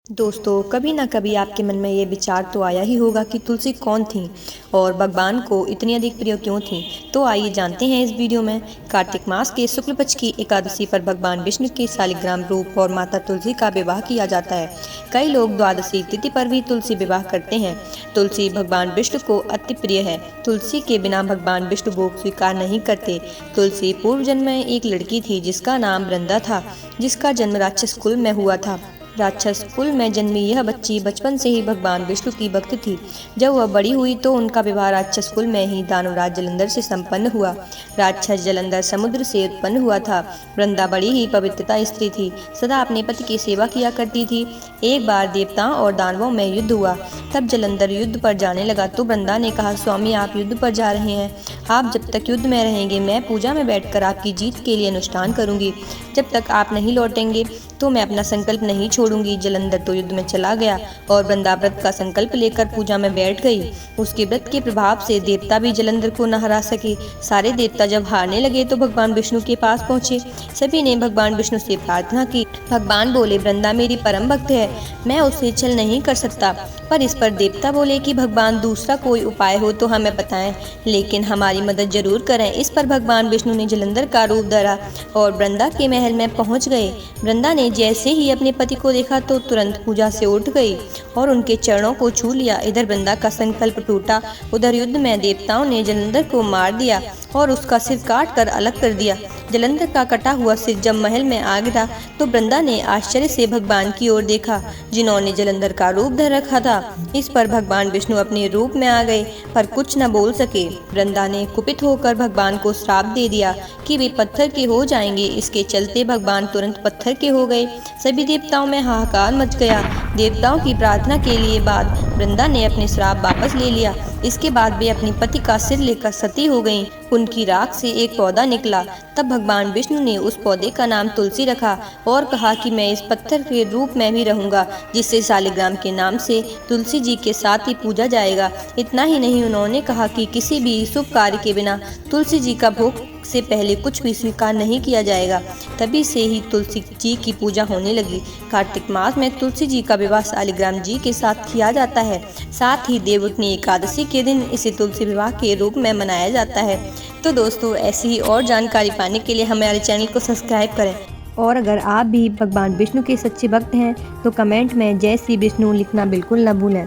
दोस्तों, कभी ना कभी आपके मन में ये विचार तो आया ही होगा कि तुलसी कौन थी और भगवान को इतनी अधिक प्रिय क्यों थी। तो आइए जानते हैं इस वीडियो में। कार्तिक मास के शुक्ल पक्ष की एकादशी पर भगवान विष्णु के शालिग्राम रूप और माता तुलसी का विवाह किया जाता है। कई लोग द्वादशी तिथि पर भी तुलसी विवाह करते हैं। तुलसी भगवान विष्णु को अति प्रिय है। तुलसी के बिना भगवान विष्णु भोग स्वीकार नहीं करते। तुलसी पूर्व जन्म में एक लड़की थी जिसका नाम वृंदा था, जिसका जन्म राक्षस कुल में हुआ था। राक्षस कुल में जन्मी यह बच्ची बचपन से ही भगवान विष्णु की भक्त थी। जब वह बड़ी हुई तो उनका विवाह राक्षस कुल में ही दानवराज जलंधर से संपन्न हुआ। राक्षस जलंधर समुद्र से उत्पन्न हुआ था। वृंदा बड़ी ही पवित्रता स्त्री थी, सदा अपने पति की सेवा किया करती थी। एक बार देवताओं और दानवों में युद्ध हुआ। तब जलंधर युद्ध पर जाने लगा तो वृंदा ने कहा, स्वामी आप युद्ध पर जा रहे हैं, आप जब तक युद्ध में रहेंगे मैं पूजा में बैठकर आपकी जीत के लिए अनुष्ठान करूंगी। जब तक आप नहीं लौटेंगे तो मैं अपना संकल्प नहीं छोड़ूंगी। जलंधर तो युद्ध में चला गया और वृंदा व्रत का संकल्प लेकर पूजा में बैठ गई। उसके व्रत के प्रभाव से देवता भी जलंधर को न हरा सके। सारे देवता जब हारने लगे तो भगवान विष्णु के पास पहुंचे। सभी ने भगवान विष्णु से प्रार्थना की। भगवान बोले, वृंदा मेरी परम भक्त है, मैं उसे छल नहीं कर सकता। पर इस पर देवता बोले कि भगवान दूसरा कोई उपाय हो तो हमें बताएं, लेकिन हमारी मदद जरूर करें। इस पर भगवान विष्णु ने जलंधर का रूप धरा और वृंदा के महल में पहुंच गए। वृंदा ने जैसे ही अपने पति को देखा तो तुरंत पूजा से उठ गई और उनके चरणों को छू लिया। इधर वृंदा का संकल्प टूटा, उधर युद्ध में देवताओं ने जलंधर को मार दिया और उसका सिर काट कर अलग कर दिया। जलंधर का कटा हुआ सिर जब महल में आ गिरा तो वृंदा ने आश्चर्य से भगवान की ओर देखा, जिन्होंने जलंधर का रूप धर रखा था। इस पर भगवान विष्णु अपने रूप में आ गए पर कुछ न बोल सके। वृंदा ने कुपित होकर भगवान को श्राप दे दिया कि वे पत्थर के हो जाएंगे। इसके चलते भगवान तुरंत पत्थर के हो गए। सभी देवताओं में हाहाकार मच गया। देवताओं की प्रार्थना के लिए बाद वृंदा ने अपने श्राप वापस ले लिया। इसके बाद वे अपने पति का सिर लेकर सती हो गईं। उनकी राख से एक पौधा निकला। तब भगवान विष्णु ने उस पौधे का नाम तुलसी रखा और कहा कि मैं इस पत्थर के रूप में भी रहूंगा, जिससे शालिग्राम के नाम से तुलसी जी के साथ ही पूजा जाएगा। इतना ही नहीं, उन्होंने कहा कि किसी भी शुभ कार्य के बिना तुलसी जी का भोग से पहले कुछ भी स्वीकार नहीं किया जाएगा। तभी से ही तुलसी जी की पूजा होने लगी। कार्तिक मास में तुलसी जी का विवाह शालिग्राम जी के साथ किया जाता है। साथ ही देवउठनी एकादशी के दिन इसे तुलसी विवाह के रूप में मनाया जाता है। तो दोस्तों, ऐसी ही और जानकारी पाने के लिए हमारे चैनल को सब्सक्राइब करें। और अगर आप भी भगवान विष्णु के सच्चे भक्त हैं तो कमेंट में जय श्री विष्णु लिखना बिल्कुल न भूलें।